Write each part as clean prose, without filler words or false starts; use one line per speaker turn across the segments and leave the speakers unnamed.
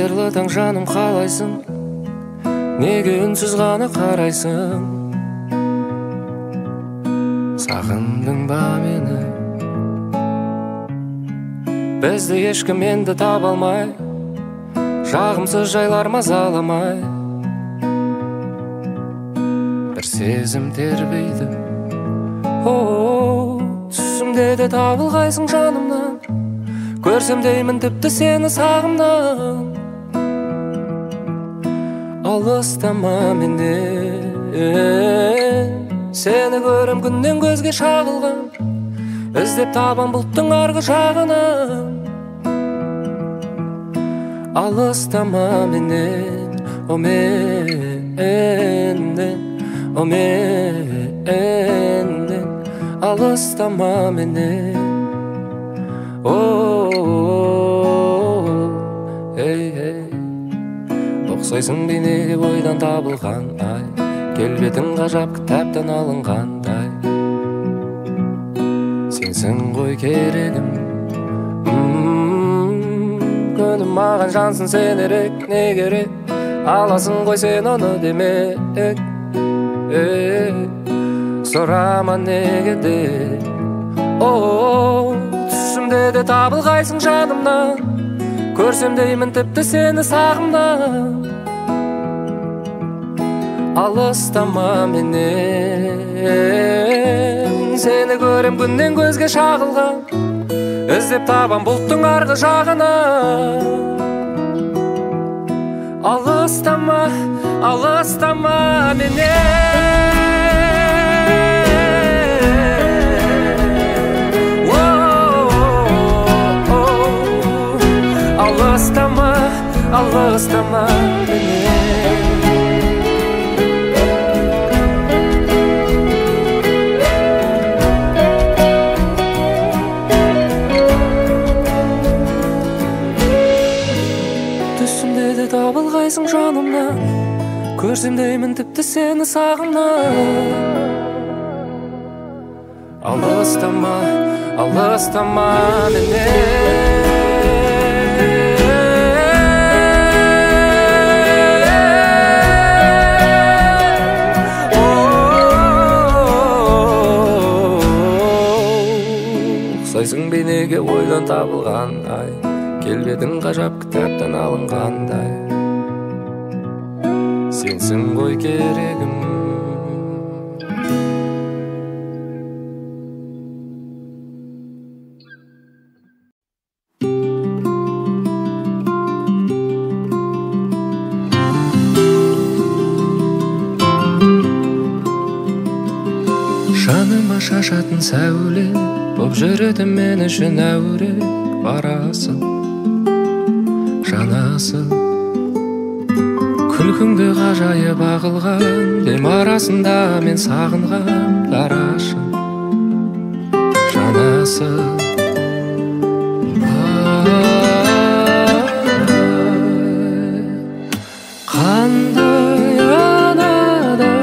Қайырлы таң жаным, қалайсың? Неге үнсіз ғана қарайсың? Сағындың ба мені? Бізді ешкім енді таба алмай, жағымсыз жайлар мазаламай. Бір сезім тербейді, түсімде де табылғайсың жанымнан. Көрсем деймін тіпті сені сағымнан. Алыстама менен, сені көрем күннен көзге шағылған. Іздеп табам бұлттың арғы жағынан. Алыстама менен, о менен, о менен. Алыстама менен, ұқсайсың бейнеге ойдан табылған ай, келбетің ғажап кітаптан алынғандай. Сенсің ғой керегім, күнім маған жансың сен ерек, не керек? Аласың ғой сен оны демек, сұрама неге де. Түсімде де табылғайсың жанымнан. Көрсем деймін тіпті сені сағымнан. Алыстама менен, сені көрем күннен көзге шағылған. Іздеп табам бұлттың арғы жағынан. Алыстама, алыстама менен. Алыстама, алыстама менен. Түсімде де табылғайсың жанымнан. Көрсем деймін тіпті сені сағымнан. Алыстама, алыстама менен. Ұқсайсың бейнеге ойдан табылған ай, келбетің ғажап кітаптан алынғандай. Сенсің ғой керегім. Жаныма шашатын сәуле боп жүреді мен үшін әуре. Барасың, жанасың, күлкіңді ғажайып ағылған. дем арасында мен сағынған дарашың, жанасың. Қандай анада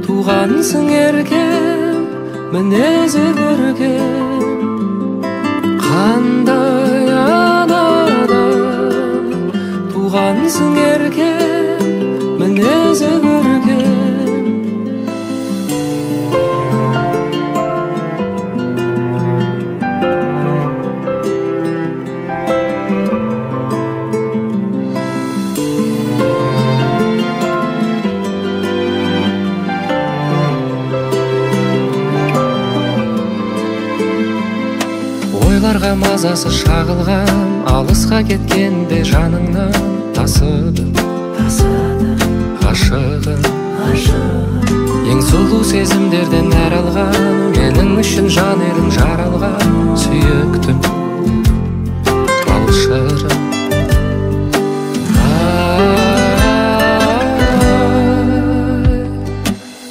туғансың еркем, мінезі көркем. Қандай анада туғансың еркем, мінезі көркем. Ойларға мазасы шағылған, алысқа кеткенде жаныңнан тасыды ғашығым. Ең сұлу сезімдерден нәр алған, менің үшін жан едің жаралған. Сүйіктім, балшырым.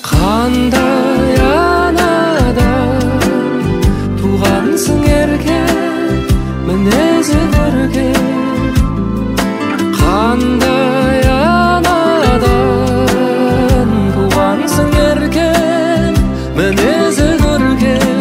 Қандай анада туғансың еркем, мінезі көркем. Қандай анадан туғансың еркем, мінезі көркем.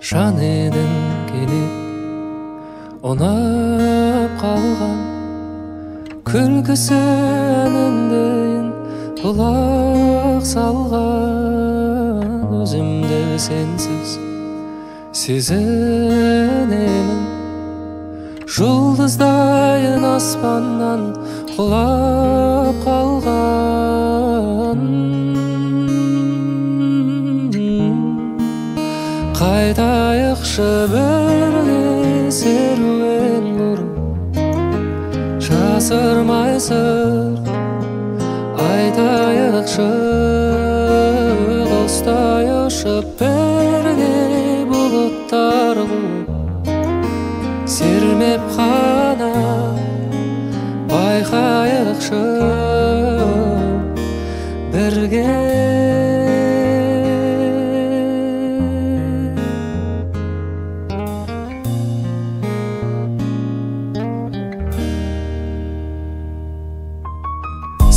жан едің келіп ұнап қалған күлкісі әніндейін бұлақ салған өзімді сенсіз сезінемін жұлдыздайын аспаннан құлап қалған қайтайықшы бірге серуен құрып жасырмай сыр айтайықшы достай ұшып бірге бұлттар қуып сермеп қана байқайықшы бірге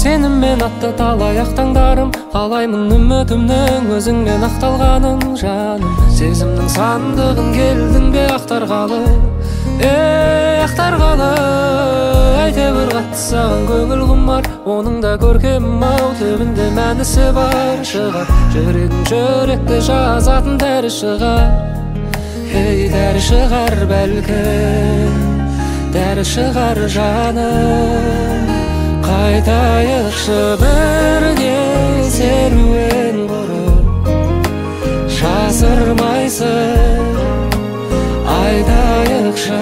сеніммен атты талай ақтаңдарым қалаймын үмітімнің өзіңмен ақталғанын жаным сезімнің сандығын келдің бе ақтарғалы ақтарғалы әйтеуір қатты саған көңіл құмар оның да көркем-ау түбінде мәнісі бар шығар жүрегің жүректе жазатын дәрі шығар ей дәрі шығар бәлкім дәрі шығар жаным қайтайықшы бірге серуен құрып жасырмайсың айтайықшы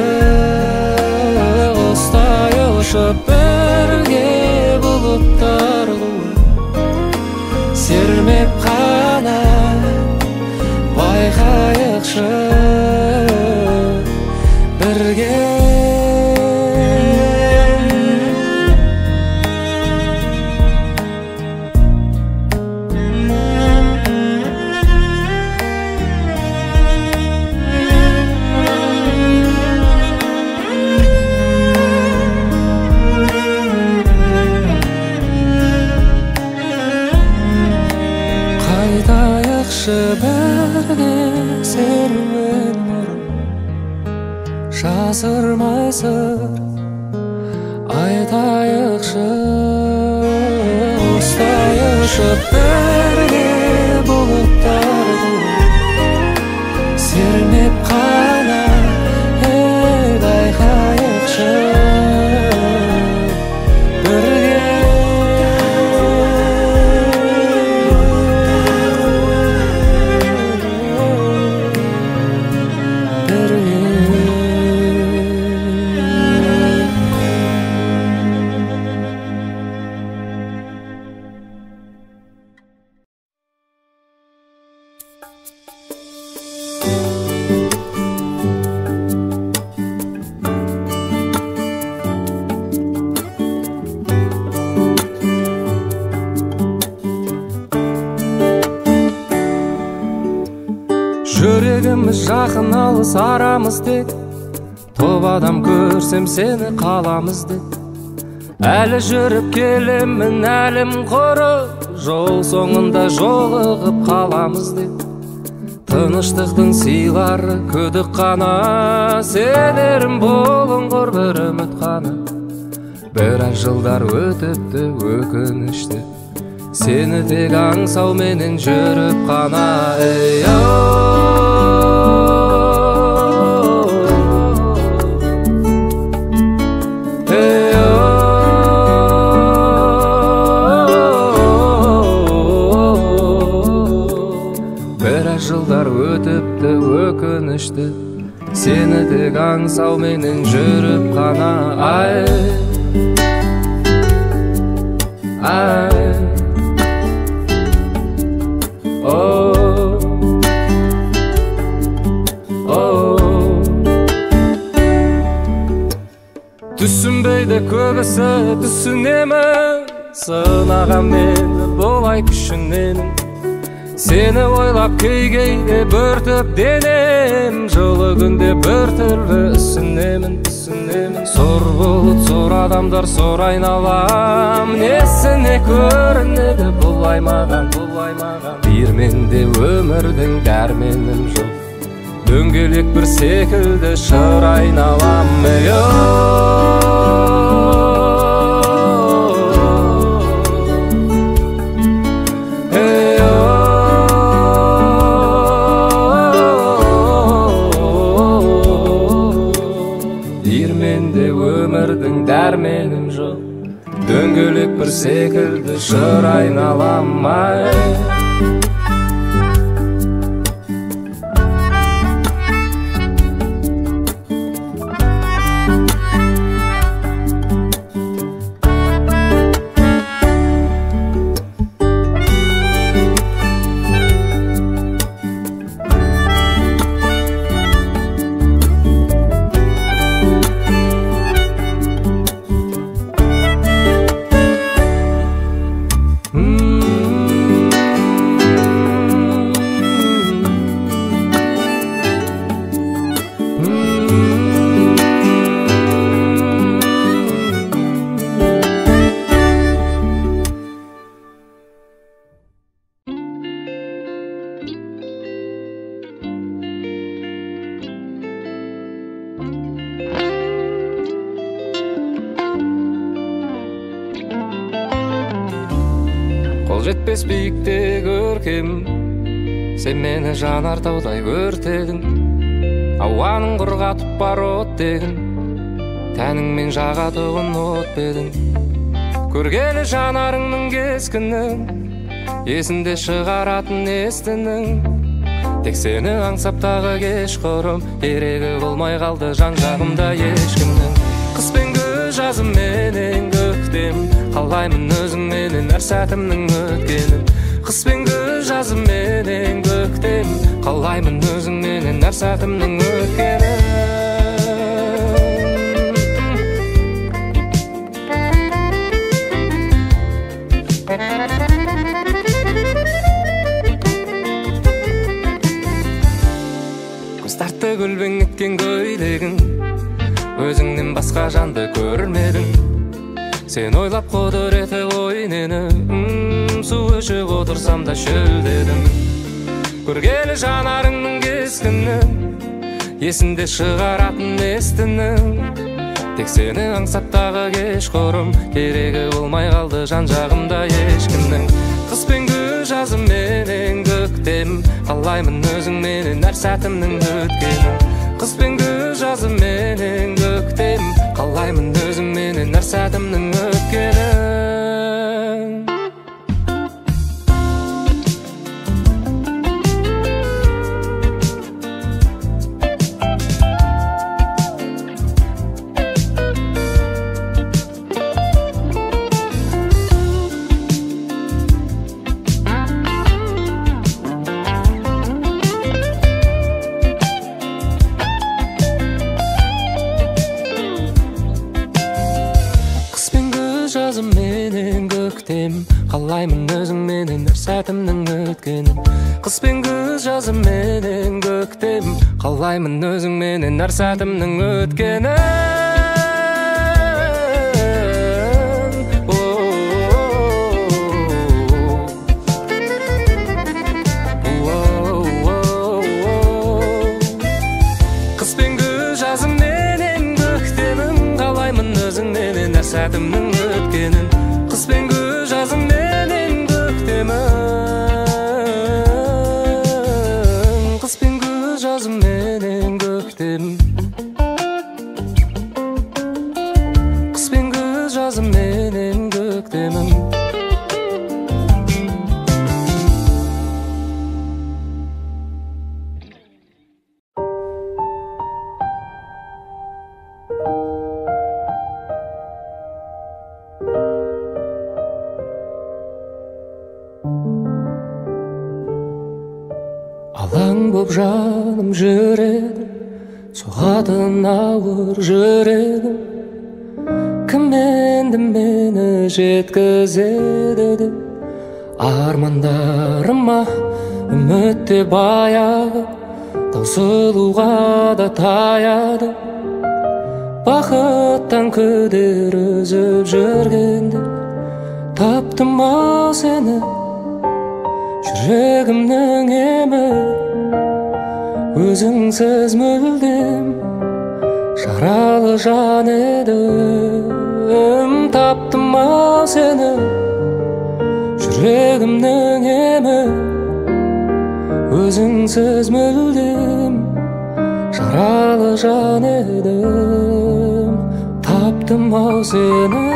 остай ұшып бірге бұлттар қуып сермеп қана байқайықшы бірге бірге серуен құрып жасырмай сыр айтайықшы остай ұшып бірге бұлттар қуып сермеп қана байқайықшы жүрегіміз жақын алыс арамыз деп топ адам көрсем сені қаламыз деп әлі жүріп келемін әлім құрып жол соңында жолығып қаламыз деп тыныштықтың сыйлары күдік қана сенерім болыңғыр бір үміт қана біраз жылдар өтіпті өкінішті сені тек аңсауменен жүріп қана біраз жылдар өтіпті өкінішті сені тек аңсауменен жүріп қана түсінбейді көбісі түсінемін сынаған мені болай күшінемін сені ойлап кейде бүртіп денем жылы күнде бір түрлі үсінемін сор бұлт сор адамдар сор айналам несіне көрінеді бұлай маған диірменде өмірдің дәрменім жоқ дөңгелек бір секілді шыр айналам Менде өмірдің дәрменім жоқ, дөңгелек бір секілді шыр айналам Қол жетпес биікте көркем, сен мені жанартаудай өртедің. Ауаның құрғатып бар оттегін, тәніңмен жағатығын от бедің. Көргелі жанарыңның кескінін, есінде шығаратын естінің. Тек сені аңсап тағы кешқұрым, керегі болмай қалды жан жағымда ешкімнің. Қыс пен күз жазым менен көктем, қалаймын өзіңменен әр сәтімнің өткенін. Қыс пен күз жазым менен көктем, қалаймын өзіңменен әр сәтімнің өткенін. Көз тартты көлбең еткен көйлегің, өзіңнен басқа жанды көрмедің. Сен ойлап құдіреті ойнені, су ішіп отырсам да шөлдедім. Көргелі жанарыңның кескінін, есінде шығаратын естінің. Тек сені аңсап тағы кешқұрым, керегі болмай қалды жан жағымда ешкімнің. Қыс пен күз жазым менен көктем, қалаймын өзіңменен әр сәтімнің өткенін. Қыс пен күз жазым менен көктем, қалаймын өзіңменен әр сәтімнің өткенін. Жазым менен көктем, қалаймын өзіңменен әр сәтімнің өткенін. Қыс пен күз жазым менен көктем, қалаймын өзіңменен әр сәтімнің өткенін. Қыс пен күз жазым менен көктемім, қалаймын өзіңменен әр сәтімнің өткенін. Қыс пен күз жазым менен көктемім, қыс пен күз жазым менен көктемім, қыс пен күз жазым менен көктемім. Алаң боп жаным жүрегім, соғатын ауыр жүрегім. Кім енді мені жеткізеді деп, армандарыма үмітте баяғы, таусылуға да таяды. Бақыттан күдер үзіп жүргенде, таптым ау сені, жүрегімнің емі. өзіңсіз мүлдем жаралы жан едім. Таптым-ау сені жүрегімнің емі, өзіңсіз мүлдем жаралы жан едім. Таптым-ау сені.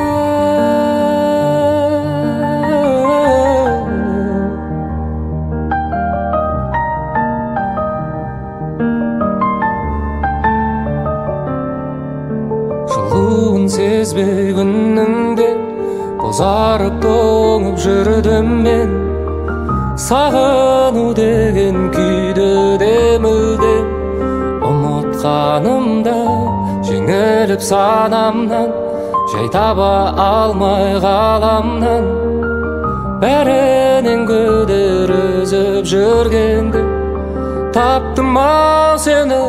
Жылуын сезбей күннің де бозарып тоңып жүрдім мен. Сағыну деген күйді де мүлде ұмытқанымда, жеңіліп санамнан, жай таба алмай ғаламнан. Бәрінен көдер үзіп жүргенде таптым-ау сені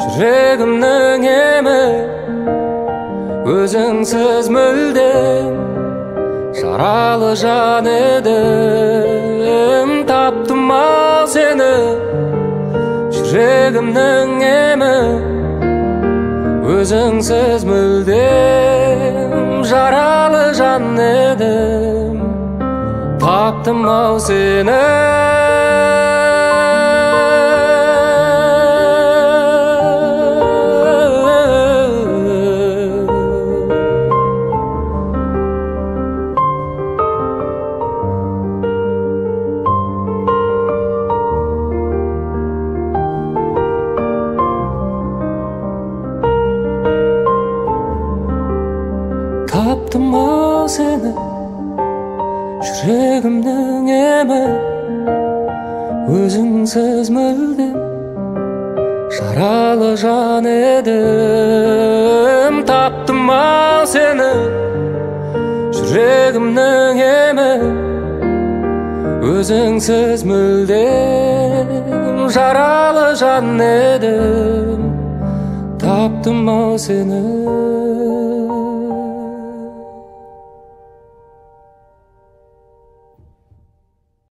жүрегімнің емі, өзіңсіз мүлдем жаралы жан едім. Таптым-ау сені жүрегімнің емі, өзіңсіз мүлдем жаралы жан едім. Таптым-ау сені. Таптым-ау сені жүрегімнің емі, өзіңсіз мүлдем жаралы жан едім. Таптым-ау сені жүрегімнің емі, өзіңсіз мүлдем жаралы жан едім. Таптым-ау сені.